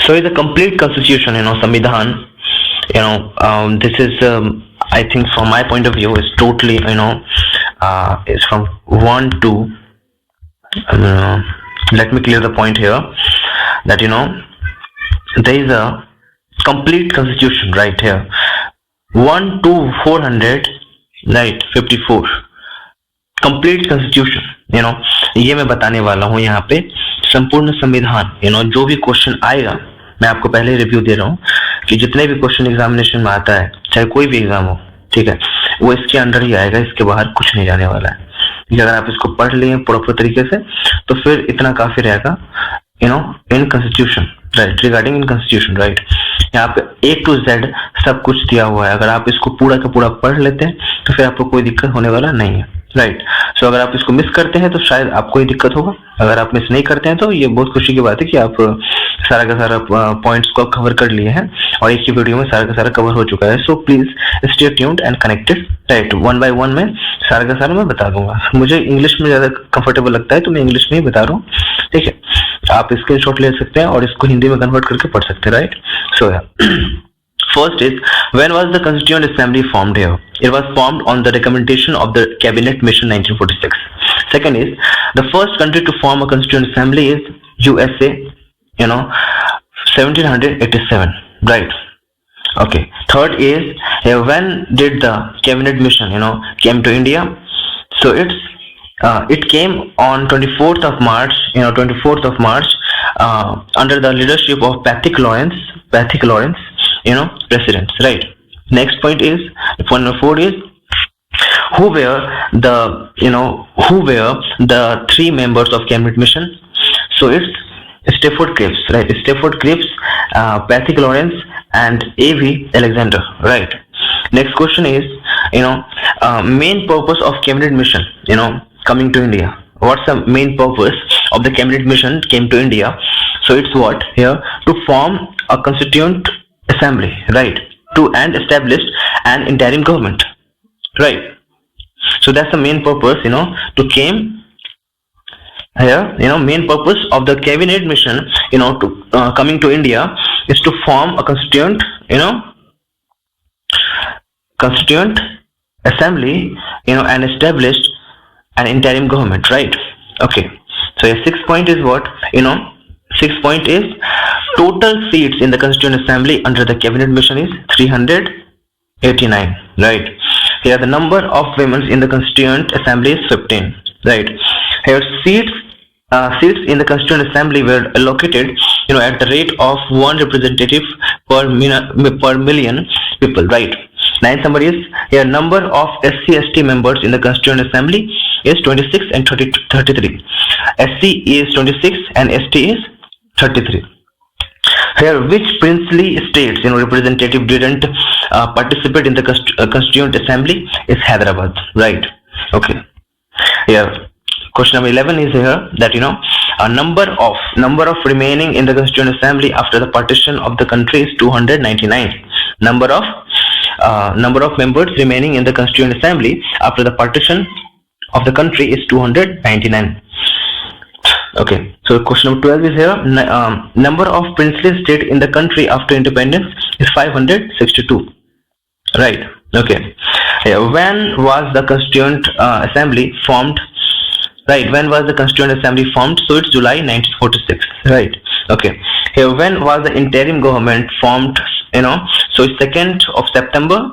So it's a complete constitution, Samvidhan. This is, I think, from my point of view, is totally, it's from 1 to. Let me clear the point here that there is a complete constitution right here. 1 to 400, right? 54. Complete constitution, ये मैं बताने वाला हूँ यहाँ पे संपूर्ण संविधान। जो भी क्वेश्चन आएगा, मैं आपको पहले रिव्यू दे रहा हूँ कि जितने भी क्वेश्चन एग्जामिनेशन में आता है, चाहे कोई भी एग्जाम हो, ठीक है, वो इसके अंडर ही आएगा, इसके बाहर कुछ नहीं जाने वाला है। अगर आप इसको पढ़ लिए प्रॉपर तरीके से तो फिर इतना काफी रहेगा, in constitution, right, regarding in constitution, right. यहाँ पे A to Z सब कुछ दिया हुआ है। अगर आप इसको पूरा का पूरा पढ़ लेते हैं तो फिर आपको कोई दिक्कत होने वाला नहीं है, राइट। सो अगर आप इसको मिस करते हैं तो शायद आपको ही दिक्कत होगा। अगर आप मिस नहीं करते हैं तो ये बहुत खुशी की बात है कि आप सारा का सारा पॉइंट्स को कवर कर लिए हैं और एक ही वीडियो में सारा का सारा कवर हो चुका है। So please stay tuned and connected, right. 1 by 1 में सारा का सारा मैं बता दूंगा। मुझे इंग्लिश में ज्यादा कंफर्टेबल लगता है तो मैं इंग्लिश में ही बता रहा हूँ, ठीक है। आप स्क्रीनशॉट ले सकते हैं और इसको हिंदी में कन्वर्ट करके पढ़ सकते हैं, right. So first is, when was the Constituent Assembly formed here? It was formed on the recommendation of the Cabinet Mission 1946. Second is, the first country to form a Constituent Assembly is USA, 1787, right? Okay. Third is, when did the Cabinet Mission, came to India? So it came on 24th of March, under the leadership of Patrick Lawrence, president, right. Next point is, point number 4 is, who were the 3 members of Cabinet Mission? So it's Stafford Cripps, right. Stafford Cripps, Patrick Lawrence and A.V. Alexander, right. Next question is, main purpose of Cabinet Mission, coming to India. What's the main purpose of the Cabinet Mission came to India? So it's what here? To form a Constituent Assembly, right, and establish an interim government, right. So that's the main purpose, to came here, main purpose of the Cabinet Mission, to coming to India is to form a Constituent Assembly, and establish an interim government, right. Okay. So your 6th point is what? 6th point is, total seats in the Constituent Assembly under the Cabinet Mission is 389, right. Here the number of women in the Constituent Assembly is 15, right. Here seats in the Constituent Assembly were allocated, at the rate of 1 representative per million people, right. 9th number is, here number of SC/ST members in the Constituent Assembly is 26 and 33. SC is 26 and ST is 33. Here, which princely states, representative didn't participate in the Constituent Assembly is Hyderabad, right. Okay. Here, question number 11 is here that a number of remaining in the Constituent Assembly after the partition of the country is 299. Number of members remaining in the Constituent Assembly after the partition of the country is 299. Okay, so question number 12 is here. Number of princely states in the country after independence is 562. Right. Okay. Yeah, when was the Constituent Assembly formed? Right. When was the Constituent Assembly formed? So it's July 1946. Right. Okay. Here, when was the interim government formed? So it's 2nd of September,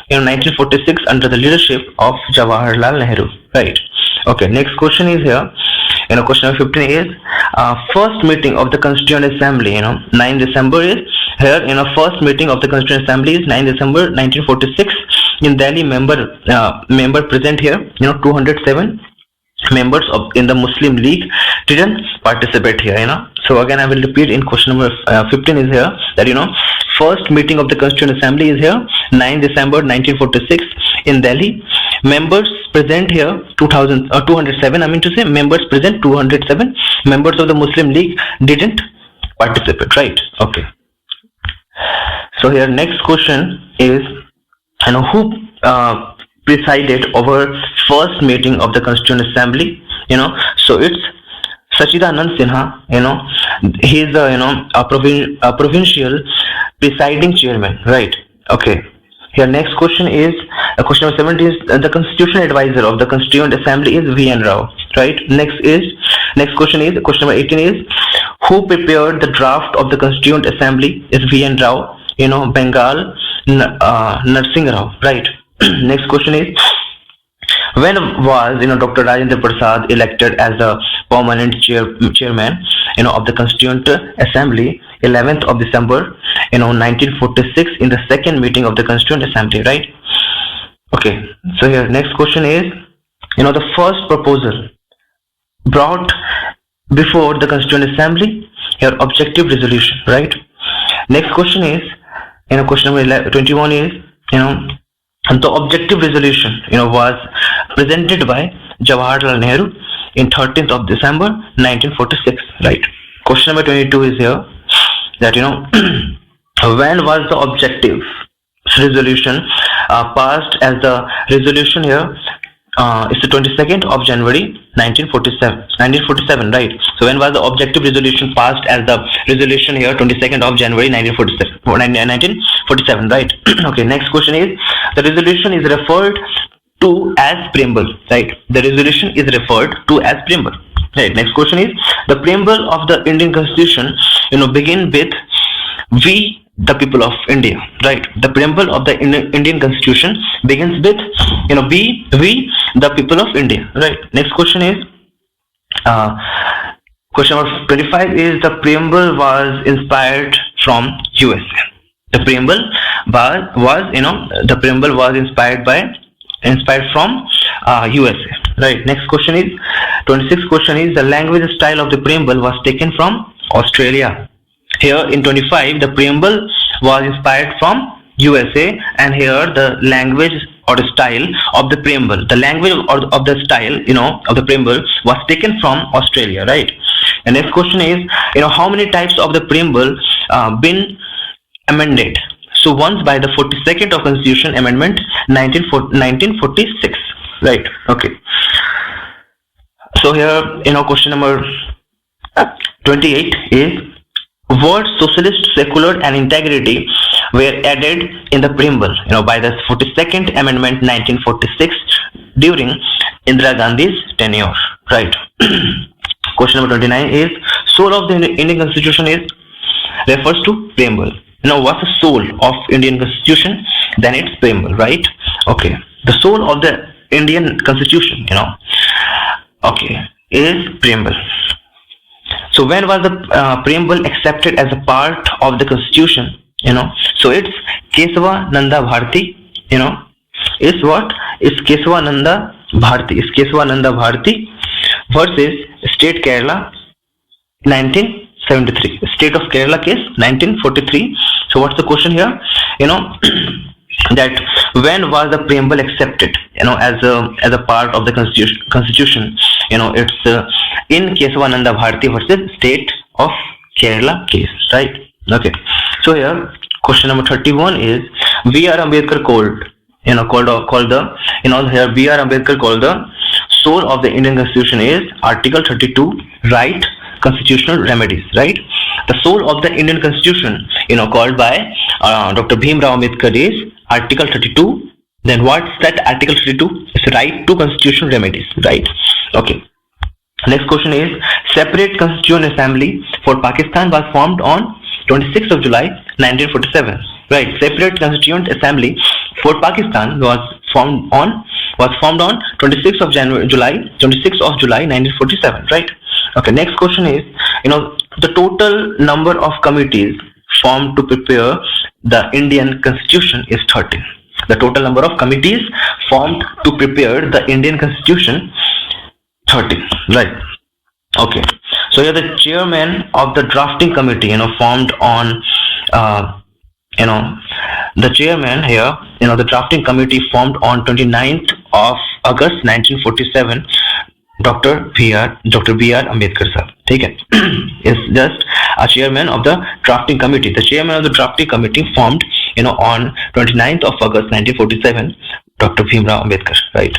1946 under the leadership of Jawaharlal Nehru. Right. Okay. Next question is here. Question number 15 is, first meeting of the Constituent Assembly, 9 December is here, first meeting of the Constituent Assembly is 9 December 1946 in Delhi. Member present here, 207 members in the Muslim League didn't participate here, So again, I will repeat in question number 15 is here that, first meeting of the Constituent Assembly is here, 9 December 1946 in Delhi. Members present here 207, members present 207. Members of the Muslim League didn't participate, right. Okay. So here next question is, who presided over first meeting of the Constituent Assembly? So it's Sachidanand Sinha, he is a provincial presiding chairman, right? Okay. Here next question is question number 70 is the constitutional advisor of the Constituent Assembly is V.N. Rao, right? Next question is question number 18 is who prepared the draft of the Constituent Assembly is V.N. Rao, Bengal Narsingh Rao, right? Next question is when was Dr. Rajendra Prasad elected as the permanent chairman of the Constituent Assembly 11th of December 1946 in the second meeting of the Constituent Assembly, right? Okay, so here next question is the first proposal brought before the Constituent Assembly, here objective resolution, right? Next question is question number 21 is the objective resolution was presented by Jawaharlal Nehru in 13th of December 1946, right? Question number 22 is here that when was the objective resolution passed as the resolution here it's the 22nd of January 1947, right? So when was the objective resolution passed as the resolution here 22nd of January 1947, right? Okay, next question is the resolution is referred to as preamble, right? The resolution is referred to as preamble, right? Next question is the preamble of the Indian Constitution begin with we the people of India, right? The preamble of the Indian Constitution begins with we the people of India, right? Next question is question number 25 is the preamble was inspired from USA. The preamble was inspired from USA, right? Next question is 26th question is the language style of the preamble was taken from Australia. Here in 25 the preamble was inspired from USA, and here the language or the style of the preamble, the language of the style of the preamble was taken from Australia, right? And next question is how many types of the preamble been amended? So once by the 42nd of Constitution Amendment 1946, right? Okay, so here question number 28 is words socialist, secular and integrity were added in the preamble by the 42nd Amendment 1946 during Indira Gandhi's tenure, right? Question number 29 is soul of the Indian Constitution is refers to preamble. What's the soul of Indian Constitution? Then it's preamble, right? Okay, the soul of the Indian Constitution okay is preamble. So when was the preamble accepted as a part of the Constitution? So it's Kesava Nanda Bharti. Is what? It's Kesava Nanda Bharti. It's Kesava Nanda Bharti versus State Kerala 1973. State of Kerala case 1943. So what's the question here? That when was the preamble accepted? As a part of the Constitution. It's in Kesavananda Bharati versus State of Kerala case, right? Okay. So here question number 31 is B.R. Ambedkar called here B.R. Ambedkar called the soul of the Indian Constitution is Article 32, right? Constitutional remedies, right? The soul of the Indian Constitution called by Dr. Bhim Rao Ambedkar is Article 32. Then what's that Article 32? It's right to constitutional remedies, right? Okay. Next question is separate Constituent Assembly for Pakistan was formed on 26th of July 1947, right? Separate Constituent Assembly for Pakistan was formed on 26th of July 1947, right? Okay, next question is the total number of committees formed to prepare the Indian Constitution is 13. The total number of committees formed to prepare the Indian Constitution 13, right? Okay, so here the chairman of the drafting committee formed on the chairman here the drafting committee formed on 29th of August 1947 Dr. B.R. Ambedkar sir, okay? Is just a chairman of the drafting committee. The chairman of the drafting committee formed on 29th of August 1947 Dr. Bhim Rao Ambedkar, right?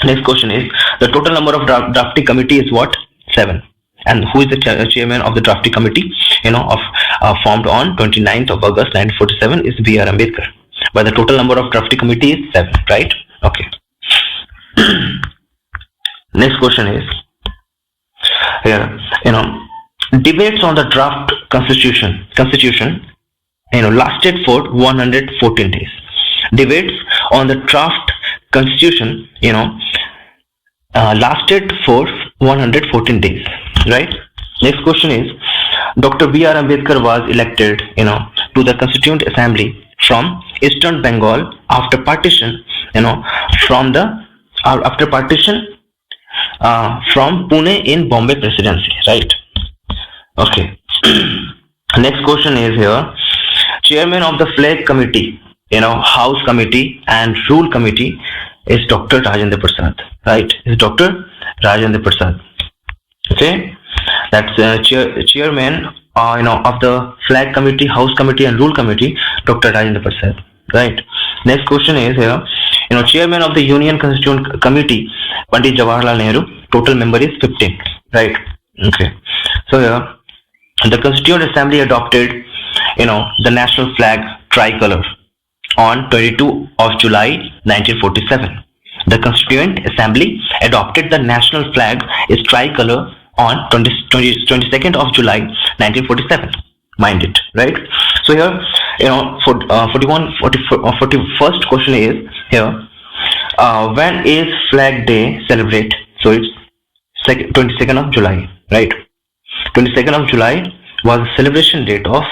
Next question is the total number of drafting committee is what? 7. And who is the chairman of the drafting committee, formed on 29th of August 1947 is B.R. Ambedkar. But the total number of drafting committee is 7, right? Okay. Next question is here, debates on the draft constitution, lasted for 114 days. Debates on the draft constitution, lasted for 114 days, right? Next question is, Dr. B.R. Ambedkar was elected, to the Constituent Assembly from Eastern Bengal after partition, from Pune in Bombay Presidency, right? Okay. Next question is here, chairman of the flag committee, House committee and rule committee is Dr. Rajendra Prasad, right? Is Dr. Rajendra Prasad. Okay, that's chairman, of the flag committee, House committee and rule committee, Dr. Rajendra Prasad, right? Next question is here, chairman of the Union Constituent Committee, Pandit Jawaharlal Nehru. Total member is 15, right? Okay. So here, the Constituent Assembly adopted, the national flag tricolor on 22 of July 1947. The Constituent Assembly adopted the national flag is tricolor on 22nd of July 1947. Mind it, right? So here, 41st question is here, when is Flag Day celebrate? So it's 22nd of July, right? 22nd of July was the celebration date of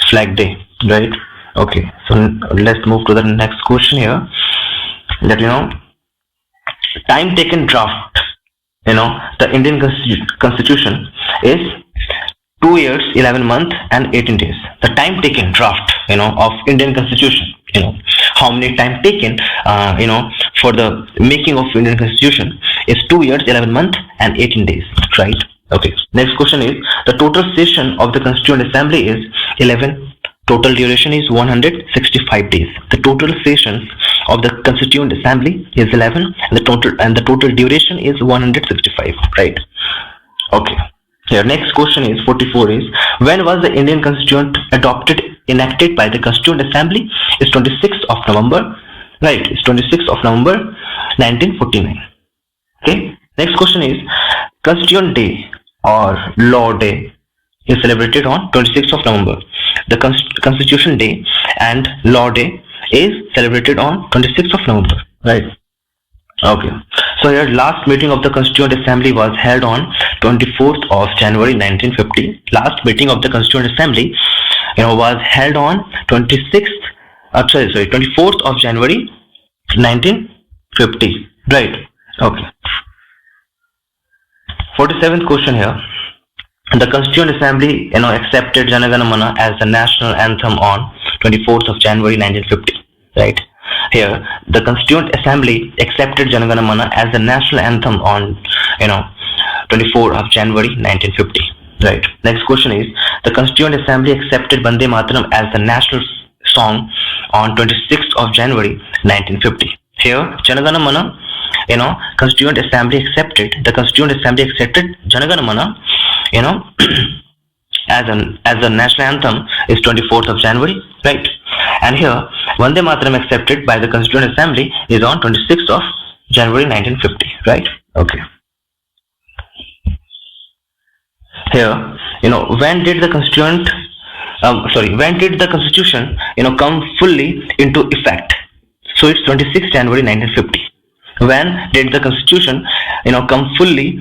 Flag Day, right? Okay, so let's move to the next question here. That time taken draft, the Indian Constitution is 2 years, 11 months and 18 days. The time taken draft, of Indian Constitution, how many time taken, for the making of Indian Constitution is 2 years, 11 months and 18 days, right? Okay. Next question is, the total session of the Constituent Assembly is 11. Total duration is 165 days. The total sessions of the Constituent Assembly is 11 and the total duration is 165, right? Okay. Here next question is 44 is, when was the Indian Constitution enacted by the Constituent Assembly? It's 26th of November, right? It's 26th of November 1949. Okay. Next question is, Constituent Day or Law Day is celebrated on 26th of November. The Constitution Day and Law Day is celebrated on 26th of November, right? Okay. So here last meeting of the Constituent Assembly was held on 24th of January 1950. Last meeting of the Constituent Assembly, was held on 24th of January 1950, right? Okay. 47th question here. The Constituent Assembly, accepted Jana Gana Mana as the national anthem on 24th of January 1950, right? Here, the Constituent Assembly accepted Jana Gana Mana as the national anthem on, 24th of January 1950, right? Next question is, the Constituent Assembly accepted Bande Mataram as the national song on 26th of January 1950. Here, Jana Gana Mana, Constituent Assembly accepted Jana Gana Mana, as a national anthem is 24th of January, right? And here, Vande Mataram accepted by the Constituent Assembly is on 26th of January 1950, right? Okay. Here, when did the Constitution, come fully into effect? So it's 26th January 1950. When did the Constitution, come fully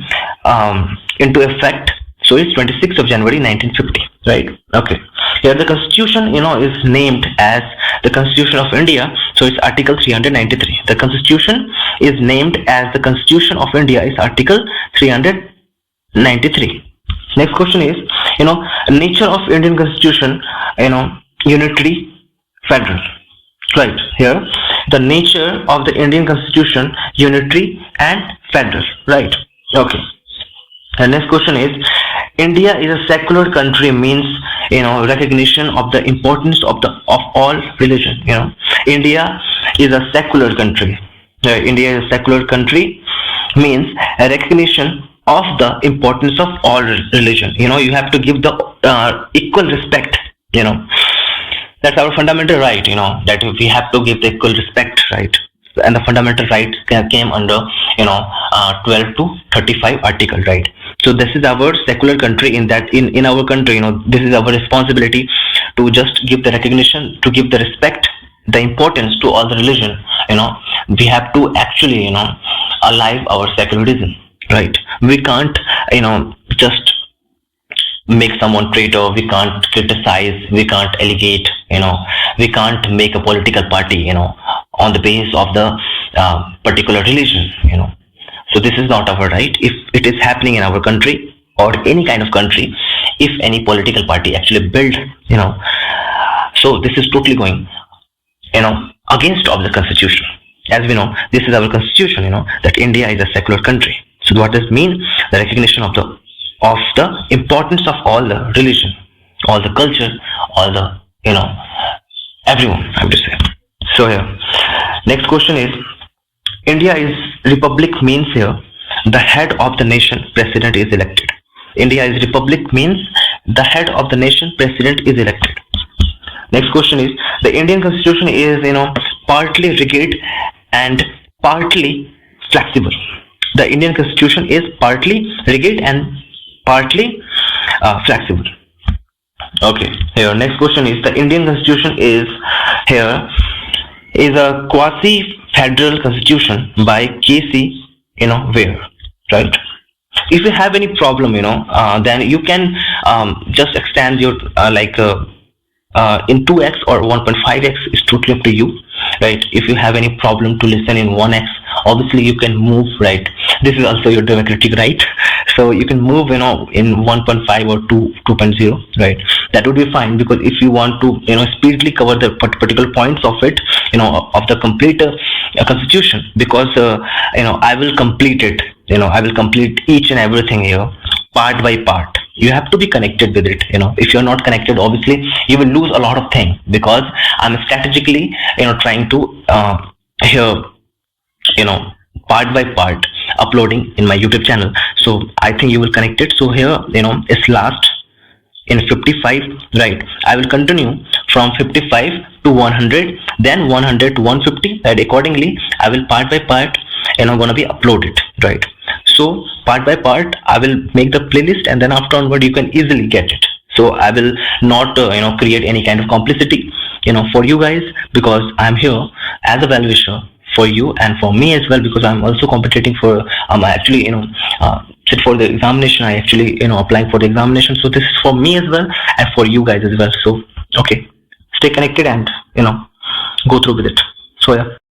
into effect? So it's 26th of January 1950, right? Okay. Here the Constitution, is named as the Constitution of India. So it's Article 393. The Constitution is named as the Constitution of India is Article 393. Next question is, nature of Indian Constitution, unitary, federal, right? Here, the nature of the Indian Constitution, unitary and federal, right? Okay. The next question is, India is a secular country means, recognition of the importance of all religion. India is a secular country. India is a secular country means a recognition of the importance of all religion. You have to give the equal respect. That's our fundamental right. That we have to give the equal respect, right? And the fundamental rights came under 12 to 35 article, right? So this is our secular country. In our country, this is our responsibility to just give the recognition, to give the respect, the importance to all the religion. We have to actually alive our secularism, right? We can't just make someone traitor. We can't criticize, we can't allegate, we can't make a political party on the basis of the particular religion. So this is not our right. If it is happening in our country or any kind of country, if any political party actually build, so this is totally going against of the constitution. As we know, this is our constitution, that India is a secular country. So what does mean? The recognition of the importance of all the religion, all the culture, all the everyone, I would say. So here, next question is, India is republic means here the head of the nation president is elected. India is republic means the head of the nation president is elected. Next question is, the Indian constitution is partly rigid and partly flexible. The Indian constitution is partly rigid and partly flexible. Okay, here next question is, the Indian constitution is a quasi-federal constitution by K.C. Ware, right? If you have any problem, then you can just extend your in 2x or 1.5x is totally up to you, right? If you have any problem to listen in 1x, obviously you can move, right? This is also your democratic right. So you can move, in 1.5 or 2.0, right? That would be fine, because if you want to, speedily cover the particular points of it, of the complete constitution, because, I will complete it, I will complete each and everything here, part by part. You have to be connected with it. If you're not connected, obviously you will lose a lot of things, because I'm strategically, trying to, here, part by part uploading in my YouTube channel. So I think you will connect it. So here, it's last in 55, right? I will continue from 55 to 100, then 100 to 150, right? Accordingly, I will part by part, gonna be uploaded, right? So part by part, I will make the playlist, and then after onward, you can easily get it. So I will not, create any kind of complicity, for you guys, because I'm here as a well-wisher for you and for me as well, because I'm also competing for, actually, sit for the examination. I actually, applying for the examination. So this is for me as well and for you guys as well. So, okay, stay connected and, go through with it. So yeah.